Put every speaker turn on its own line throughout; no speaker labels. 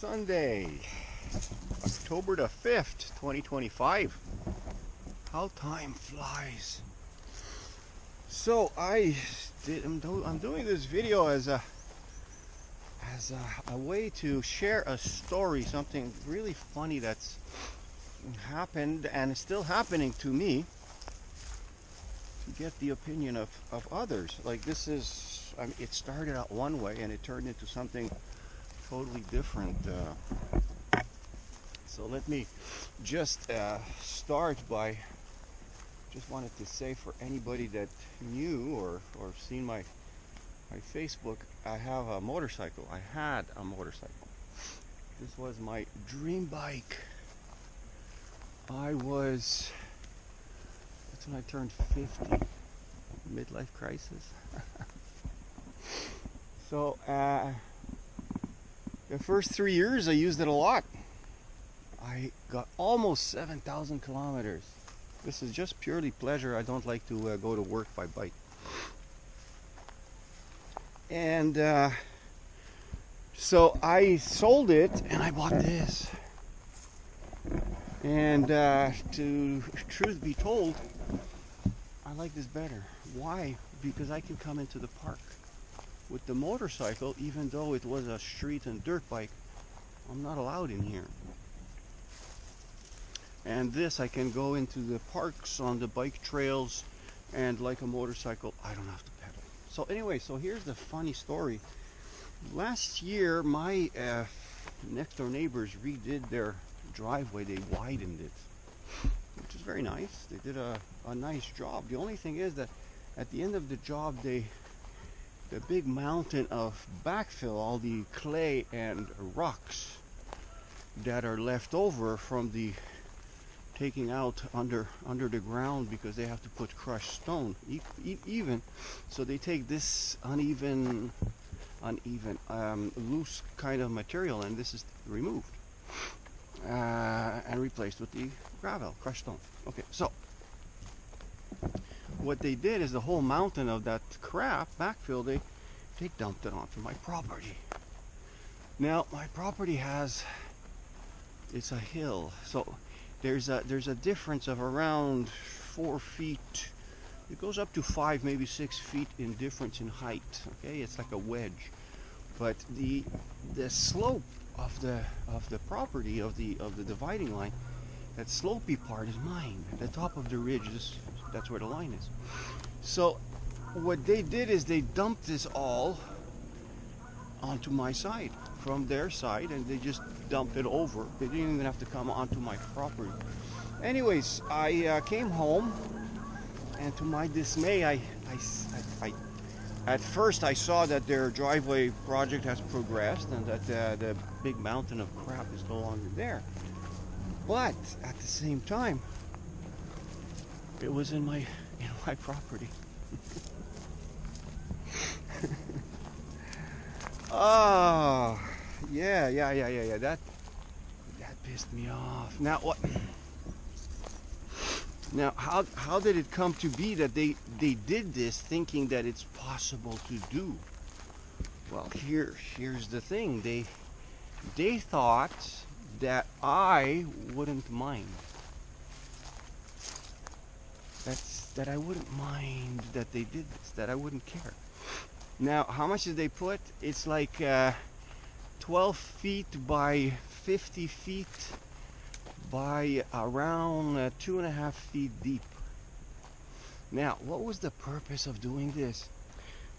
Sunday, October the 5th, 2025. How time flies. So I'm doing this video as a way to share a story, something really funny that's happened and is still happening to me, to get the opinion of others. Like this is, I mean, it started out one way and it turned into something totally different. So let me just start by, just wanted to say, for anybody that knew or seen my Facebook, I have a motorcycle. I had a motorcycle. This was my dream bike. That's when I turned 50. Midlife crisis. So the first 3 years I used it a lot. I got almost 7,000 kilometers. This is just purely pleasure. I don't like to go to work by bike. And so I sold it and I bought this. And to truth be told, I like this better. Why? Because I can come into the park. With the motorcycle, even though it was a street and dirt bike, I'm not allowed in here. And this, I can go into the parks on the bike trails, and like a motorcycle, I don't have to pedal. So anyway, so here's the funny story. Last year, my next door neighbors redid their driveway. They widened it, which is very nice. They did a nice job. The only thing is that at the end of the job, the big mountain of backfill, all the clay and rocks that are left over from the taking out under the ground, because they have to put crushed stone even, so they take this uneven loose kind of material, and this is removed and replaced with the gravel, crushed stone. Okay, so what they did is the whole mountain of that crap backfill, they dumped it onto my property. Now my property it's a hill, so there's a difference of around 4 feet. It goes up to 5, maybe 6 feet in difference in height. Okay, it's like a wedge. But the slope of the property, of the dividing line, that slopey part is mine. At the top of the ridge, that's where the line is. So what they did is they dumped this all onto my side from their side, and they just dumped it over. They didn't even have to come onto my property. Anyways, I came home, and to my dismay, I at first I saw that their driveway project has progressed and that the big mountain of crap is no longer there. But at the same time, it was in my property. Oh, yeah. That pissed me off. Now what? Now how did it come to be that they did this, thinking that it's possible to do? Well, here's the thing. They thought that I wouldn't mind. That I wouldn't mind that they did this. That I wouldn't care. Now, how much did they put? It's like 12 feet by 50 feet by around 2.5 feet deep. Now, what was the purpose of doing this?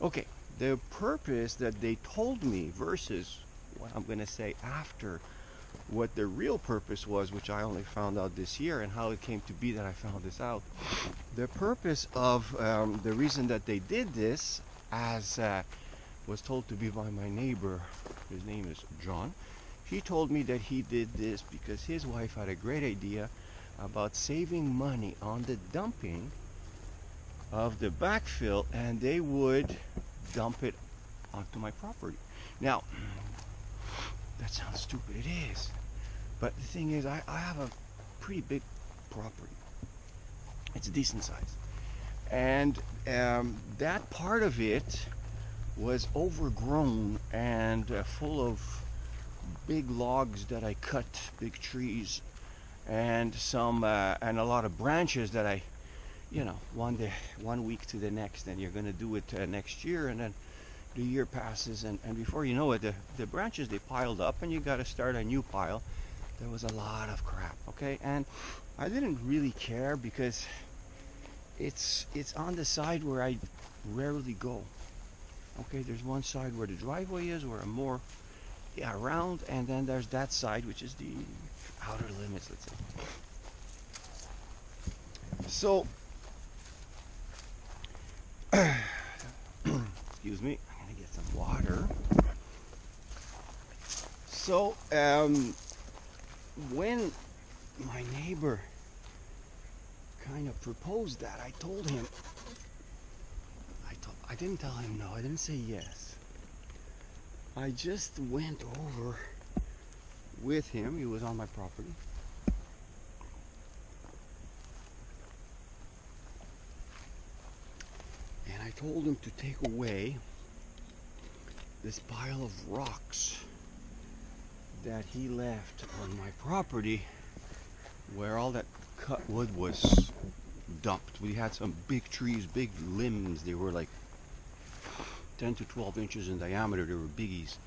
Okay, the purpose that they told me versus what I'm going to say after, what the real purpose was, which I only found out this year, and how it came to be that I found this out. The purpose of the reason that they did this, as was told to be by my neighbor, his name is John. He told me that he did this because his wife had a great idea about saving money on the dumping of the backfill, and they would dump it onto my property. Now, that sounds stupid, it is. But the thing is, I have a pretty big property. It's a decent size. And that part of it was overgrown and full of big logs that I cut, big trees, and and a lot of branches that I, one week to the next, and you're gonna do it next year, and then the year passes, and before you know it, the branches, they piled up, and you got to start a new pile. There was a lot of crap, okay, and I didn't really care because it's on the side where I rarely go. Okay, there's one side where the driveway is, where I'm more around, and then there's that side which is the outer limits, let's say. So excuse me, I'm gonna get some water. So when my neighbor kind of proposed that, I told him, I didn't tell him no, I didn't say yes. I just went over with him. He was on my property. And I told him to take away this pile of rocks that he left on my property where all that cut wood was dumped. We had some big trees, big limbs. They were like 10 to 12 inches in diameter. They were biggies,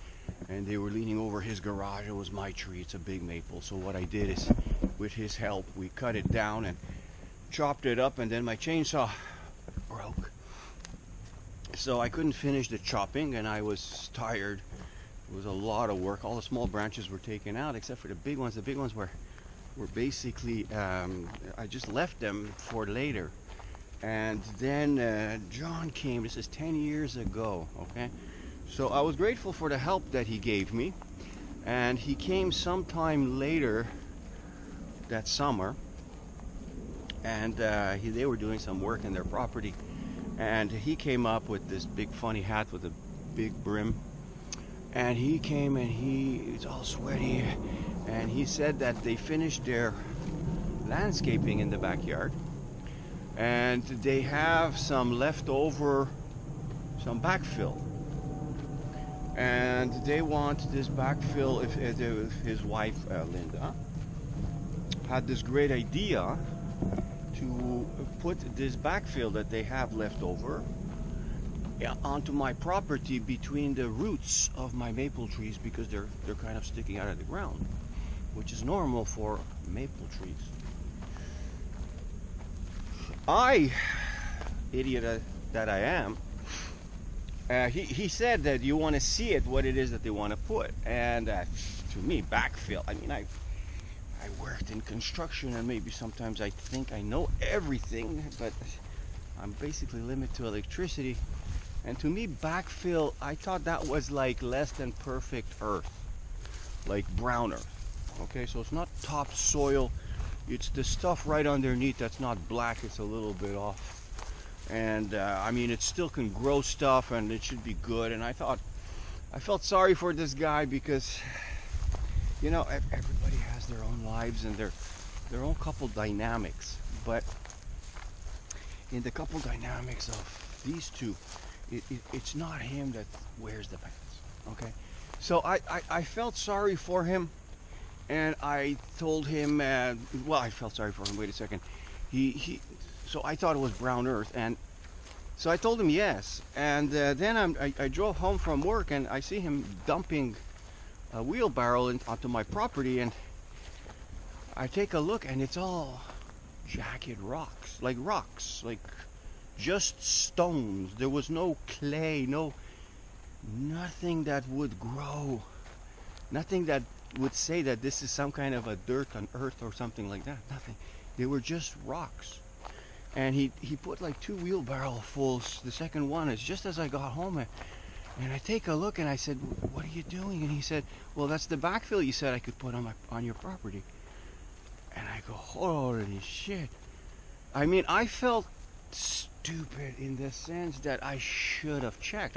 and they were leaning over his garage. It was my tree. It's a big maple. So what I did is, with his help, we cut it down and chopped it up, and then my chainsaw broke. So I couldn't finish the chopping, and I was tired. It was a lot of work. All the small branches were taken out except for the big ones. The big ones were basically, I just left them for later. And then John came. This is 10 years ago, okay? So I was grateful for the help that he gave me. And he came sometime later that summer. And they were doing some work in their property. And he came up with this big funny hat with a big brim. And he came, and he's all sweaty. And he said that they finished their landscaping in the backyard. And they have some leftover, some backfill. And they want this backfill, if his wife, Linda, had this great idea to put this backfill that they have left over onto my property between the roots of my maple trees, because they're kind of sticking out of the ground, which is normal for maple trees. I, idiot that I am, he said that you want to see it, what it is that they want to put. And to me, backfill, I mean, I worked in construction, and maybe sometimes I think I know everything, but I'm basically limited to electricity. And to me, backfill, I thought that was like less than perfect earth, like brown earth. Okay, so it's not topsoil. It's the stuff right underneath that's not black. It's a little bit off. And I mean, it still can grow stuff, and it should be good. And I felt sorry for this guy, because, you know, everybody has their own lives and their own couple dynamics. But in the couple dynamics of these two, it's not him that wears the pants. Okay, so I felt sorry for him. And I told him, well, I felt sorry for him. Wait a second. So I thought it was brown earth, and so I told him yes. And then I drove home from work, and I see him dumping a wheelbarrow onto my property, and I take a look, and it's all jagged rocks, like just stones. There was no clay, nothing that would grow, nothing that would say that this is some kind of a dirt on earth or something like that. Nothing. They were just rocks. And he put like 2 wheelbarrowfuls. The second one is just as I got home, and I take a look, and I said, "What are you doing?" And he said, "Well, that's the backfill you said I could put on your property." And I go, "Holy shit!" I mean, I felt stupid in the sense that I should have checked.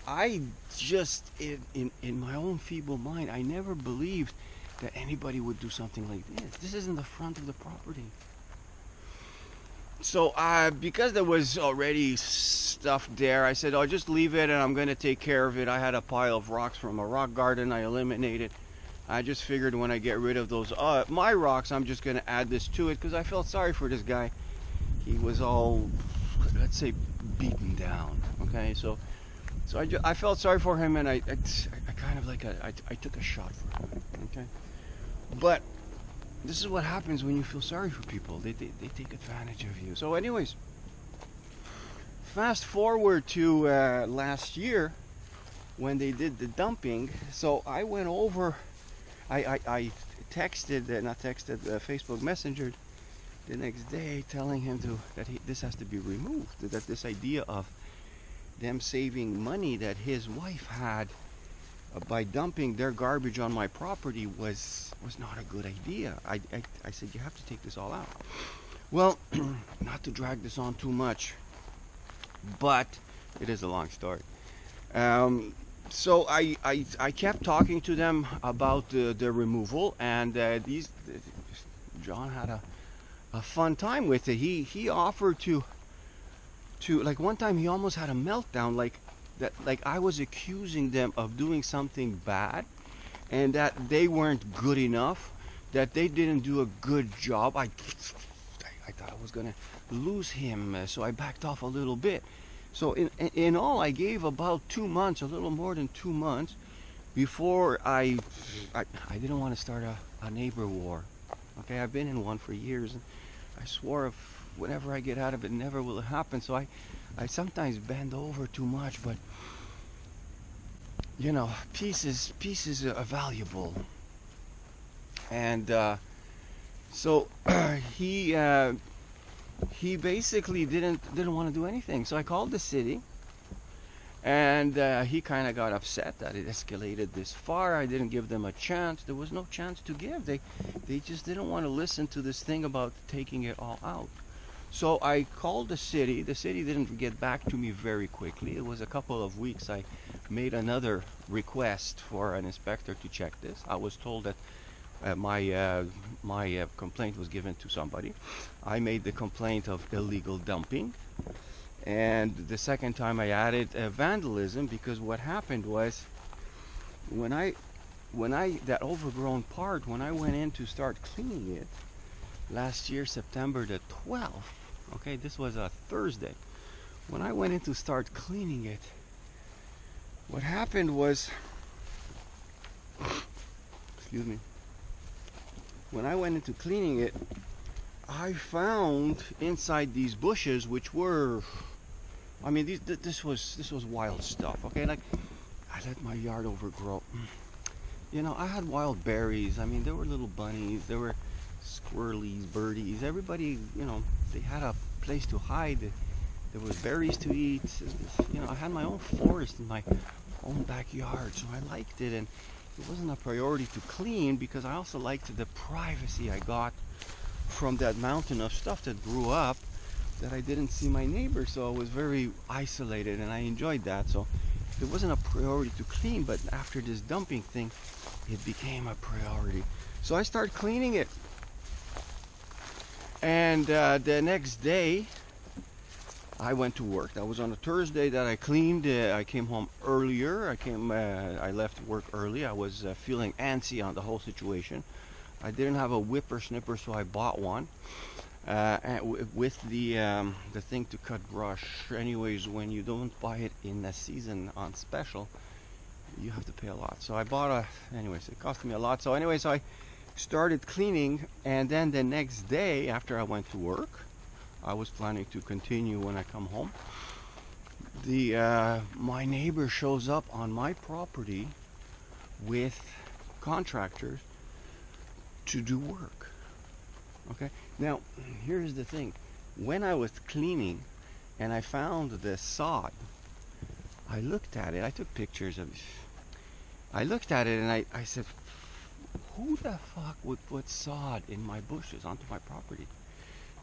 I just, in my own feeble mind, I never believed that anybody would do something like this. This is in the front of the property. So because there was already stuff there, I said, "I'll just leave it, and I'm going to take care of it." I had a pile of rocks from a rock garden. I eliminated I just figured when I get rid of those my rocks, I'm just gonna add this to it because I felt sorry for this guy. He was all, let's say, beaten down. Okay, so I felt sorry for him, and I kind of like I took a shot for him. Okay, but this is what happens when you feel sorry for people. They take advantage of you. So anyways, fast forward to last year when they did the dumping. So I went over, I texted, not texted, Facebook Messenger the next day telling him that this has to be removed, that this idea of them saving money that his wife had by dumping their garbage on my property was not a good idea. I said, you have to take this all out. Well, not to drag this on too much, but it is a long story. So I kept talking to them about the removal, and John had a fun time with it. He offered to like one time he almost had a meltdown, like I was accusing them of doing something bad and that they weren't good enough, that they didn't do a good job. I thought I was gonna lose him, so I backed off a little bit. So in all, I gave about 2 months, a little more than 2 months, before I didn't want to start a neighbor war. Okay, I've been in one for years, and I swore if whenever I get out of it, never will it happen. So I sometimes bend over too much, but you know, peace is valuable. And so he basically didn't want to do anything. So I called the city, and he kind of got upset that it escalated this far. I didn't give them a chance. There was no chance to give. They just didn't want to listen to this thing about taking it all out. So I called the city. The city didn't get back to me very quickly. It was a couple of weeks. I made another request for an inspector to check this. I was told that my complaint was given to somebody. I made the complaint of illegal dumping, and the second time I added vandalism, because what happened was when I that overgrown part, when I went in to start cleaning it last year, September the 12th. Okay, this was a Thursday. When I went in to start cleaning it, what happened was, excuse me, when I went into cleaning it, I found inside these bushes, which were, I mean, this was wild stuff. Okay, like I let my yard overgrow. You know, I had wild berries. I mean, there were little bunnies, there were squirrelies, birdies. Everybody, you know, they had a place to hide. There was berries to eat. You know, I had my own forest in my own backyard, so I liked it, and it wasn't a priority to clean because I also liked the privacy I got from that mountain of stuff that grew up, that I didn't see my neighbor, so I was very isolated, and I enjoyed that. So it wasn't a priority to clean, but after this dumping thing, it became a priority. So I started cleaning it, and the next day I went to work. That was on a Thursday that I cleaned. I came home earlier. I left work early. I was feeling antsy on the whole situation. I didn't have a whippersnipper, so I bought one. With the thing to cut brush. Anyways, when you don't buy it in a season on special, you have to pay a lot. So I bought anyways, it cost me a lot. So anyways, I started cleaning, and then the next day after I went to work, I was planning to continue when I come home. My neighbor shows up on my property with contractors to do work. Okay, now here's the thing. When I was cleaning and I found the sod, I looked at it. I took pictures of it. I looked at it and I said, who the fuck would put sod in my bushes onto my property?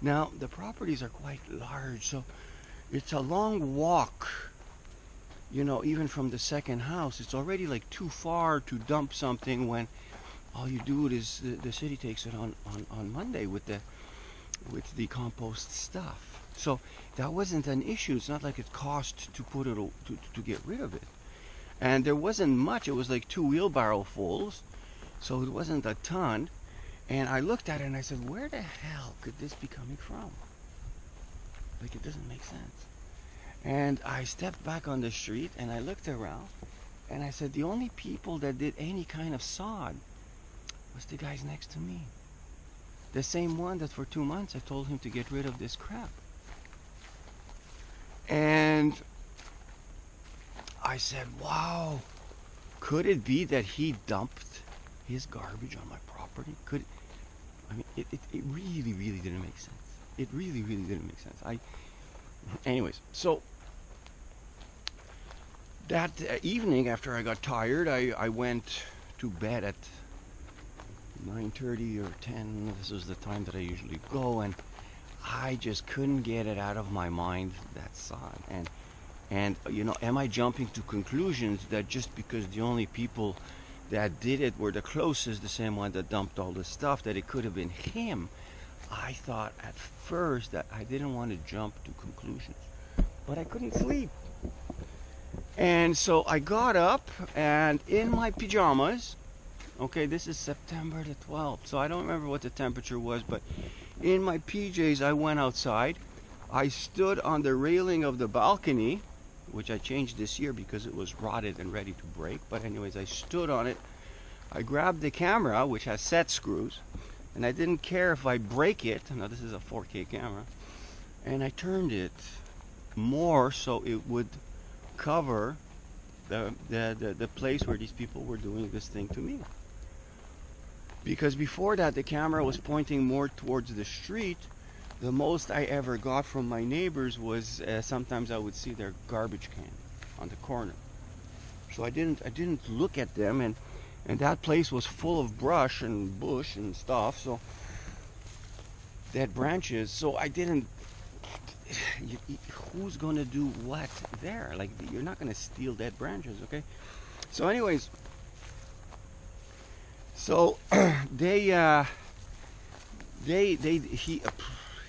Now the properties are quite large, so it's a long walk, you know, even from the second house. It's already like too far to dump something when all you do is the city takes it on Monday with the compost stuff. So that wasn't an issue. It's not like it cost to put it to get rid of it. And there wasn't much. It was like 2 wheelbarrow fulls. So it wasn't a ton. And I looked at it and I said, where the hell could this be coming from? Like, it doesn't make sense. And I stepped back on the street and I looked around and I said, the only people that did any kind of sod was the guys next to me. The same one that for 2 months I told him to get rid of this crap. And I said, wow, could it be that he dumped his garbage on my property? Could I mean, it really, really didn't make sense. It really, really didn't make sense. Anyways, so that evening after I got tired, I went to bed at 9:30 or 10. This was the time that I usually go, and I just couldn't get it out of my mind, that sod. And you know, am I jumping to conclusions that just because the only people that did it were the closest, the same one that dumped all this stuff, that it could have been him? I thought at first that I didn't want to jump to conclusions, but I couldn't sleep. And so I got up, and in my pajamas, okay, this is September the 12th, so I don't remember what the temperature was, but in my PJs I went outside. I stood on the railing of the balcony, which I changed this year because it was rotted and ready to break. But anyways, I stood on it. I grabbed the camera, which has set screws, and I didn't care if I break it. Now this is a 4K camera, and I turned it more so it would cover the place where these people were doing this thing to me. Because before that, the camera was pointing more towards the street. The most I ever got from my neighbors was sometimes I would see their garbage can on the corner. So I didn't look at them, and that place was full of brush and bush and stuff, so dead branches. So I didn't. Who's gonna do what there? Like, you're not gonna steal dead branches, okay? So anyways, so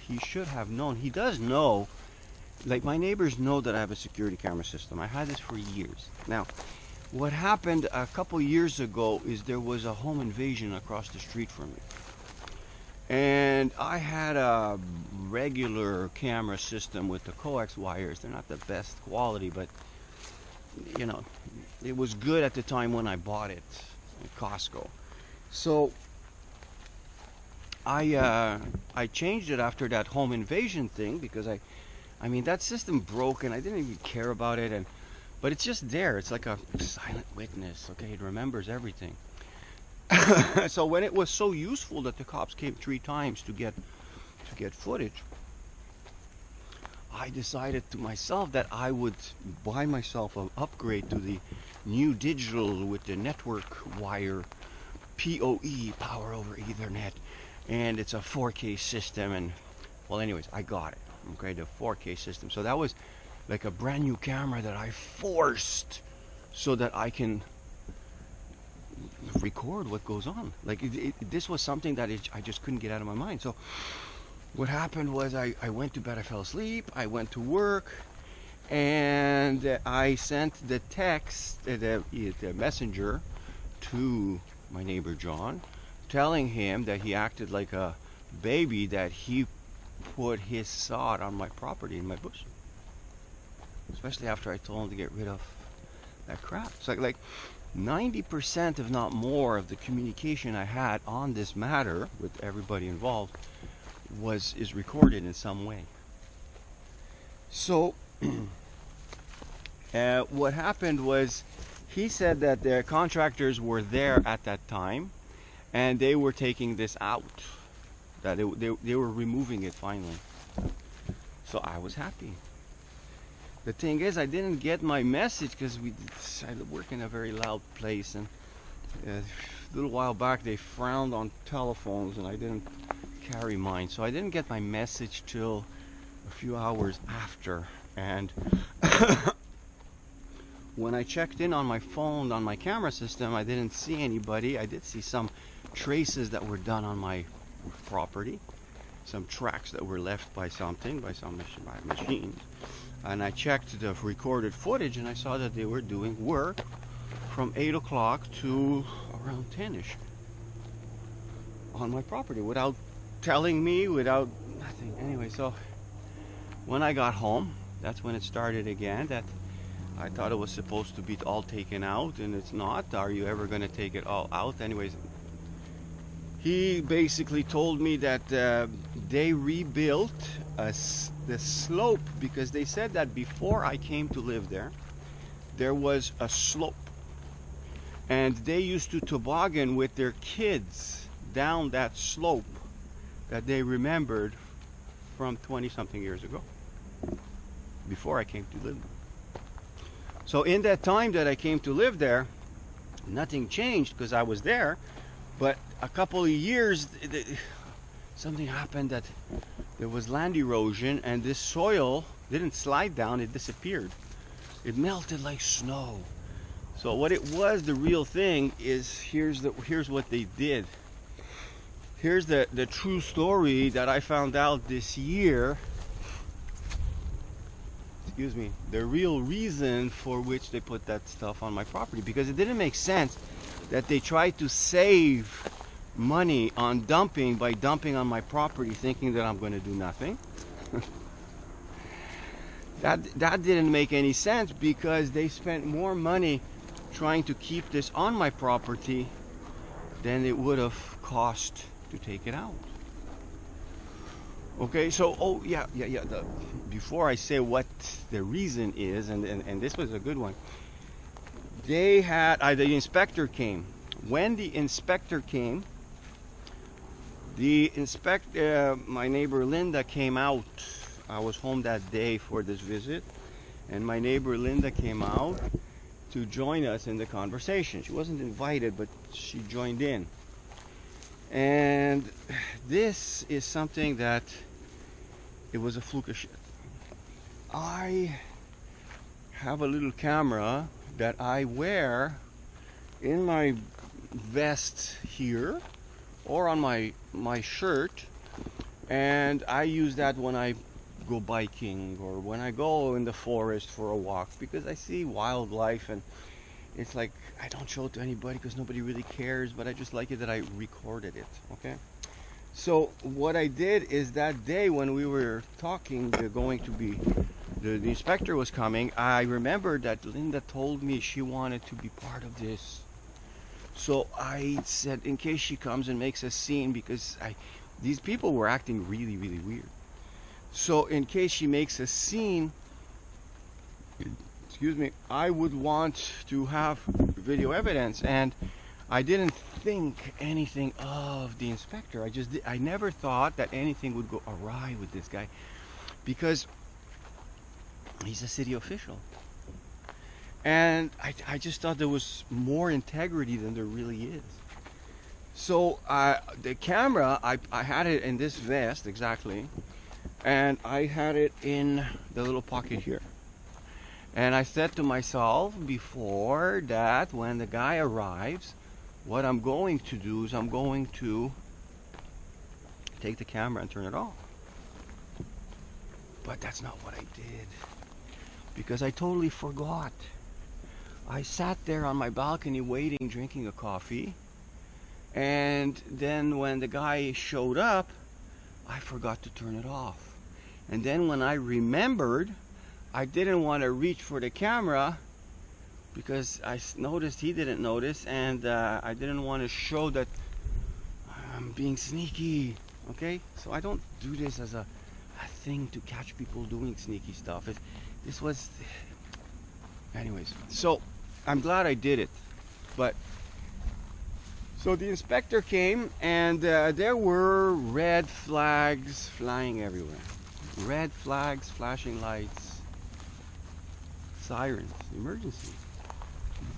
he should have known. He does know. Like, my neighbors know that I have a security camera system. I had this for years. Now, what happened a couple years ago is there was a home invasion across the street from me. And I had a regular camera system with the coax wires. They're not the best quality, but, you know, it was good at the time when I bought it at Costco. So I changed it after that home invasion thing because I mean, that system broke and I didn't even care about it, but it's just there. It's like a silent witness, okay? It remembers everything. So when it was so useful that the cops came 3 times to get footage, I decided to myself that I would buy myself an upgrade to the new digital with the network wire PoE, power over Ethernet, and it's a 4K system. And well, anyways, I got it, okay, the 4K system. So that was like a brand new camera that I forced so that I can record what goes on. Like, this was something that I just couldn't get out of my mind. So what happened was I went to bed, I fell asleep, I went to work, and I sent the text, the messenger to my neighbor John, telling him that he acted like a baby, that he put his sod on my property in my bush, especially after I told him to get rid of that crap. It's like 90%, if not more, of the communication I had on this matter with everybody involved is recorded in some way. So what happened was, he said that the contractors were there at that time and they were taking this out, that they were removing it finally. So I was happy. The thing is, I didn't get my message because I work in a very loud place, and a little while back they frowned on telephones and I didn't carry mine, so I didn't get my message till a few hours after. And when I checked in on my phone, on my camera system, I didn't see anybody. I did see some traces that were done on my property, some tracks that were left by some machines. And I checked the recorded footage and I saw that they were doing work from 8 o'clock to around 10ish. on my property without telling me, without nothing. Anyway, so when I got home, that's when it started again, that I thought it was supposed to be all taken out, and it's not. Are you ever going to take it all out? Anyways, he basically told me that they rebuilt the slope, because they said that before I came to live there was a slope. And they used to toboggan with their kids down that slope that they remembered from 20-something years ago, before I came to live there. So in that time that I came to live there, nothing changed because I was there. But a couple of years, something happened, that there was land erosion, and this soil didn't slide down, it disappeared. It melted like snow. So what it was, the real thing is, here's what they did. Here's the true story that I found out this year. Excuse me. The real reason for which they put that stuff on my property, because it didn't make sense that they tried to save money on dumping by dumping on my property, thinking that I'm going to do nothing. That didn't make any sense, because they spent more money trying to keep this on my property than it would have cost to take it out. Okay, so before I say what the reason is, and this was a good one, they had the inspector came. When the inspector came, my neighbor Linda came out. I was home that day for this visit, and my neighbor Linda came out to join us in the conversation. She wasn't invited, but she joined in. And this is something that, it was a fluke of shit. I have a little camera that I wear in my vest here, or on my shirt, and I use that when I go biking or when I go in the forest for a walk, because I see wildlife, and it's like I don't show it to anybody because nobody really cares, but I just like it that I recorded it. Okay, so what I did is, that day when we were talking, the inspector was coming, I remembered that Linda told me she wanted to be part of this. So I said, in case she comes and makes a scene, because these people were acting really, really weird. So in case she makes a scene, excuse me, I would want to have video evidence. And I didn't think anything of the inspector. I never thought that anything would go awry with this guy, because he's a city official. And I just thought there was more integrity than there really is. So the camera, I had it in this vest, exactly. And I had it in the little pocket here. And I said to myself before that, when the guy arrives, what I'm going to do is I'm going to take the camera and turn it off. But that's not what I did, because I totally forgot. I sat there on my balcony waiting, drinking a coffee, and then when the guy showed up, I forgot to turn it off. And then when I remembered, I didn't want to reach for the camera because I noticed he didn't notice, and I didn't want to show that I'm being sneaky. Okay, so I don't do this as a thing to catch people doing sneaky stuff. This was, anyways. So I'm glad I did it. But so the inspector came, and there were red flags flying everywhere. Red flags, flashing lights, sirens, emergency.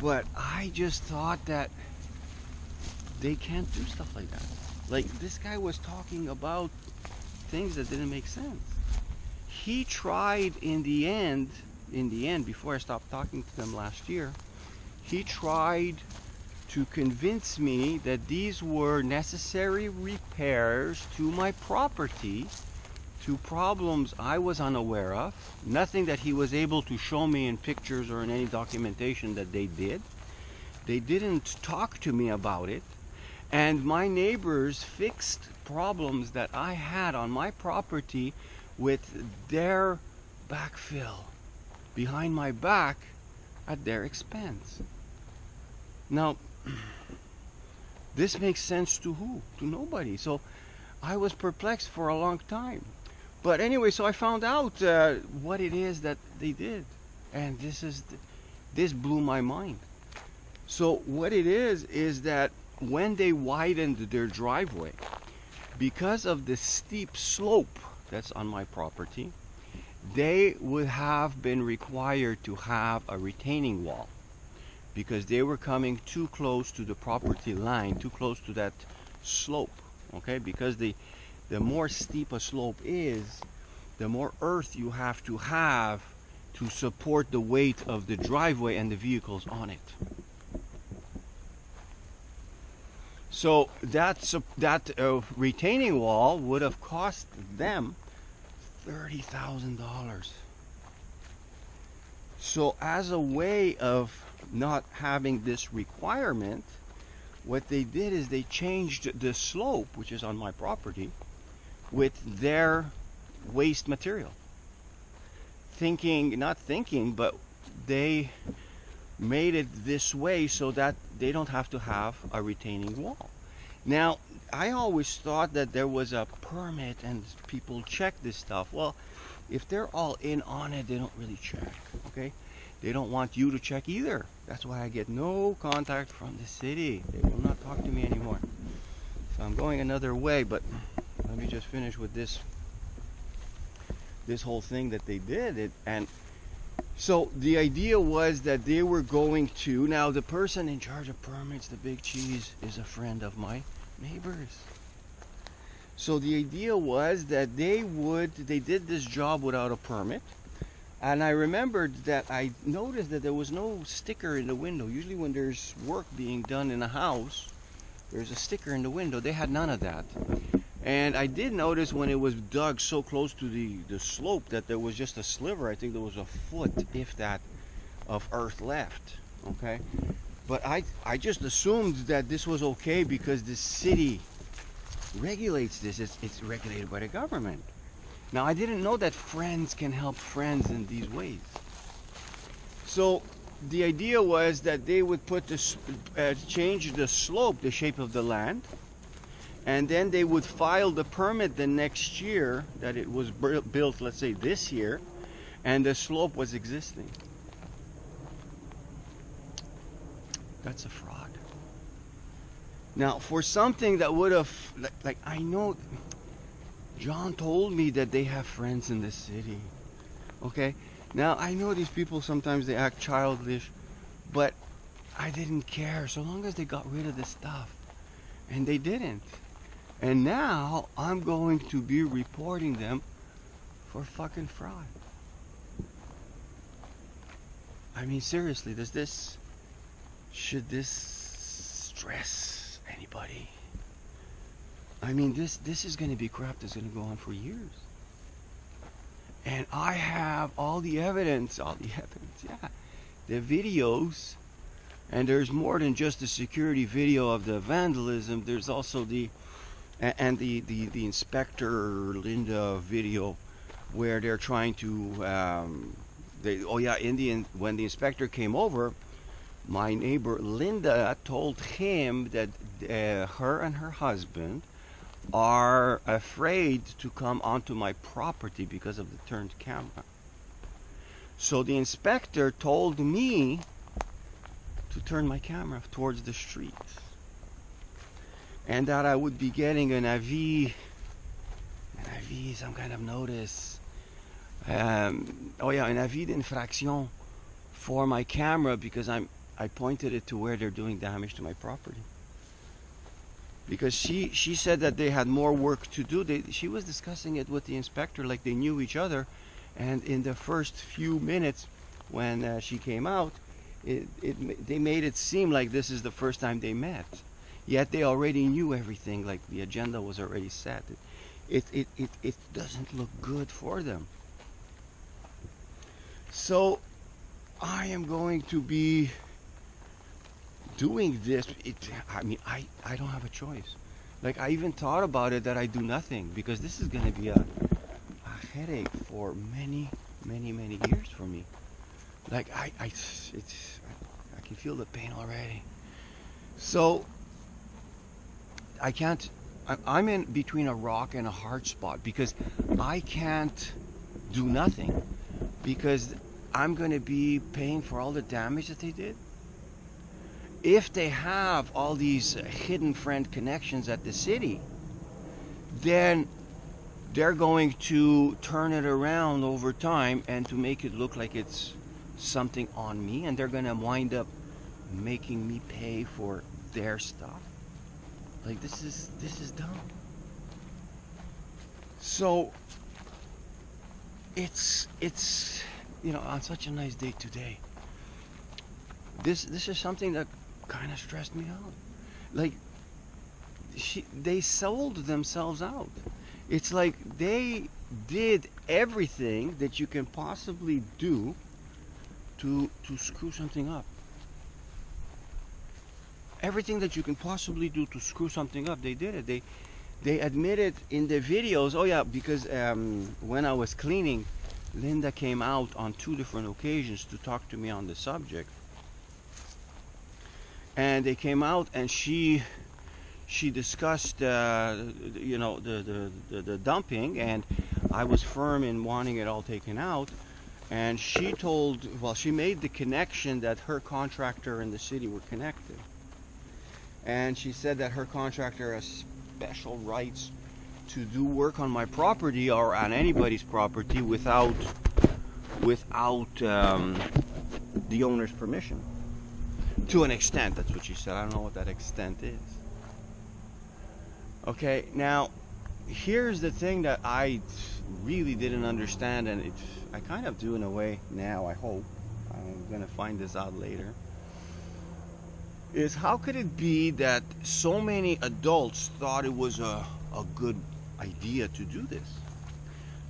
But I just thought that they can't do stuff like that. Like, this guy was talking about things that didn't make sense. He tried in the end, before I stopped talking to them last year, he tried to convince me that these were necessary repairs to my property, to problems I was unaware of, nothing that he was able to show me in pictures or in any documentation that they did. They didn't talk to me about it, And my neighbors fixed problems that I had on my property with their backfill behind my back at their expense. Now, this makes sense to who? To nobody. So I was perplexed for a long time. But anyway, so I found out what it is that they did. And this blew my mind. So what it is that when they widened their driveway, because of the steep slope that's on my property, they would have been required to have a retaining wall, because they were coming too close to the property line, too close to that slope. Okay, because the more steep a slope is, the more earth you have to support the weight of the driveway and the vehicles on it. So that retaining wall would have cost them $30,000. So as a way of not having this requirement, what they did is they changed the slope, which is on my property, with their waste material. Not thinking, but they made it this way so that they don't have to have a retaining wall. Now, I always thought that there was a permit and people check this stuff. Well, if they're all in on it, they don't really check, okay? They don't want you to check either. That's why I get no contact from the city. They will not talk to me anymore. So I'm going another way, but let me just finish with this whole thing that they did. And so the idea was that they were going to, now the person in charge of permits, the big cheese, is a friend of my neighbors. So the idea was that they did this job without a permit. And I remembered that I noticed that there was no sticker in the window. Usually when there's work being done in a house, there's a sticker in the window. They had none of that. And I did notice when it was dug so close to the slope that there was just a sliver. I think there was a foot, if that, of earth left. Okay, but I just assumed that this was okay because the city regulates this. It's regulated by the government. Now I didn't know that friends can help friends in these ways. So the idea was that they would put this, change the slope, the shape of the land. And then they would file the permit the next year that it was built, let's say this year, and the slope was existing. That's a fraud. Now, for something that would have, like I know, John told me that they have friends in the city. Okay? Now, I know these people sometimes they act childish, but I didn't care so long as they got rid of the stuff. And they didn't. And now I'm going to be reporting them for fucking fraud. I mean, seriously, should this stress anybody? I mean, this is going to be crap that's going to go on for years. And I have all the evidence, yeah. The videos, and there's more than just the security video of the vandalism. There's also the inspector Linda video where they're trying to when the inspector came over, my neighbor Linda told him that her and her husband are afraid to come onto my property because of the turned camera. So the inspector told me to turn my camera towards the street, and that I would be getting an avis, some kind of notice. An avis d'infraction for my camera because I pointed it to where they're doing damage to my property. Because she said that they had more work to do. She was discussing it with the inspector like they knew each other, and in the first few minutes when she came out, they made it seem like this is the first time they met. Yet they already knew everything, like the agenda was already set. It doesn't look good for them. So I am going to be doing this, I mean, I don't have a choice. Like, I even thought about it that I do nothing, because this is going to be a headache for many, many, many years for me. Like, I can feel the pain already. So I can't. I'm in between a rock and a hard spot, because I can't do nothing, because I'm going to be paying for all the damage that they did. If they have all these hidden friend connections at the city, then they're going to turn it around over time and to make it look like it's something on me, and they're going to wind up making me pay for their stuff. Like, this is dumb. So it's you know, on such a nice day today, this is something that kind of stressed me out. Like, they sold themselves out. It's like they did everything that you can possibly do to screw something up. Everything that you can possibly do to screw something up, they did it. They admitted in the videos. Oh yeah, because when I was cleaning, Linda came out on 2 different occasions to talk to me on the subject. And they came out and she discussed you know, the dumping, and I was firm in wanting it all taken out. And she told, well, she made the connection that her contractor and the city were connected. And she said that her contractor has special rights to do work on my property or on anybody's property without the owner's permission. To an extent, that's what she said. I don't know what that extent is. Okay, now here's the thing that I really didn't understand, and I kind of do in a way now, I hope. I'm gonna find this out later. Is how could it be that so many adults thought it was a good idea to do this?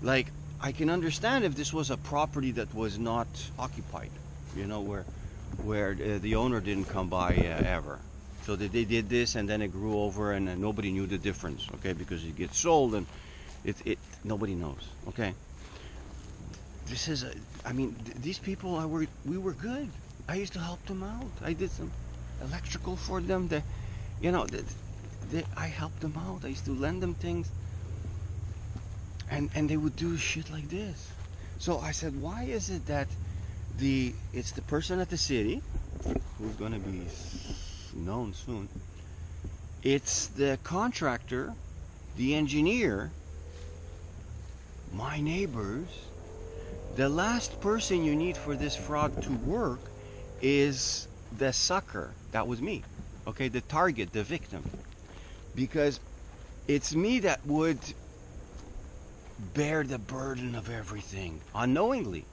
Like, I can understand if this was a property that was not occupied, you know, where the owner didn't come by ever. So they did this, and then it grew over, and nobody knew the difference, okay, because it gets sold and nobody knows, okay. This is I mean, these people, we were good. I used to help them out. I did some electrical for them. You know, I helped them out. I used to lend them things, and they would do shit like this. So I said, why is it that it's the person at the city who's going to be known soon? It's the contractor, the engineer, my neighbors. The last person you need for this fraud to work is the sucker. That was me, okay, the target, the victim, because it's me that would bear the burden of everything unknowingly.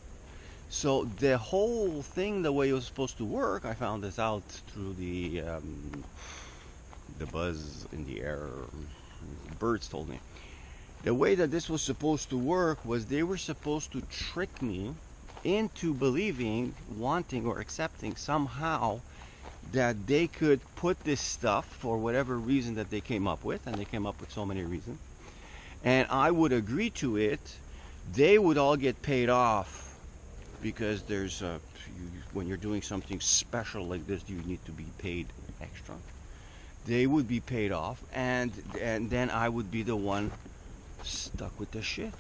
So the whole thing, the way it was supposed to work, I found this out through the buzz in the air. Birds told me. The way that this was supposed to work was they were supposed to trick me into believing, wanting, or accepting somehow that they could put this stuff for whatever reason that they came up with, and they came up with so many reasons, and I would agree to it. They would all get paid off, because there's when you're doing something special like this, you need to be paid extra. They would be paid off, and then I would be the one stuck with the shit,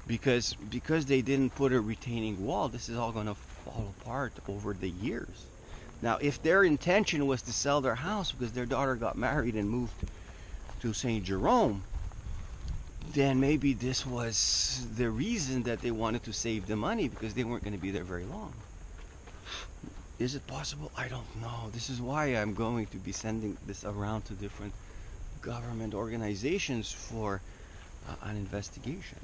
because they didn't put a retaining wall. This is all going to fall apart over the years. Now, if their intention was to sell their house because their daughter got married and moved to St. Jerome, then maybe this was the reason that they wanted to save the money, because they weren't going to be there very long. Is it possible? I don't know. This is why I'm going to be sending this around to different government organizations for an investigation,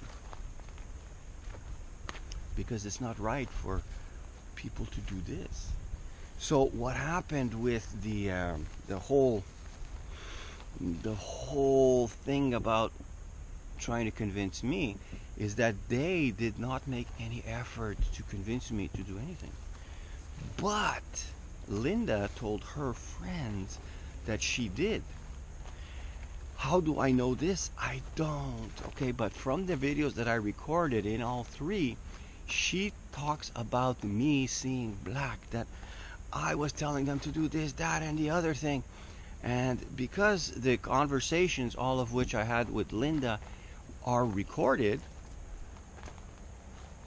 because it's not right for people to do this. So what happened with the whole thing about trying to convince me is that they did not make any effort to convince me to do anything. But Linda told her friends that she did. How do I know this? I don't. Okay, but from the videos that I recorded in all three, she talks about me seeing black, that I was telling them to do this, that, and the other thing. And because the conversations, all of which I had with Linda, are recorded,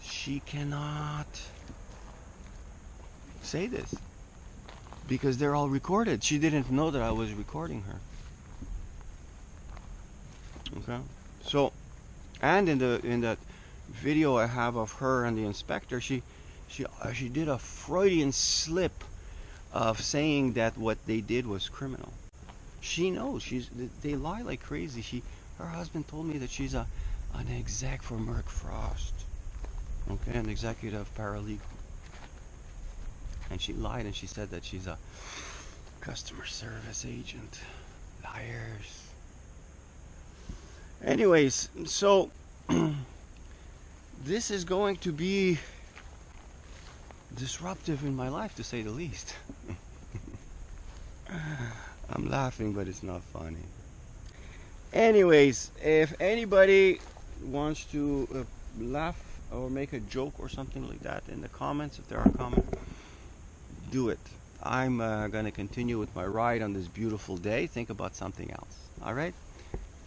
she cannot say this because they're all recorded. She didn't know that I was recording her. Okay, so, and in that video I have of her and the inspector, she did a Freudian slip of saying that what they did was criminal. She knows. They lie like crazy. Her husband told me that she's an exec for Merck Frost. Okay, an executive paralegal. And she lied and she said that she's a customer service agent. Liars. Anyways, so this is going to be disruptive in my life, to say the least. I'm laughing, but it's not funny. Anyways, if anybody wants to laugh or make a joke or something like that in the comments, if there are comments, do it. I'm gonna continue with my ride on this beautiful day. Think about something else. All right?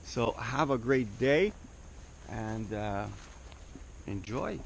So have a great day and enjoy.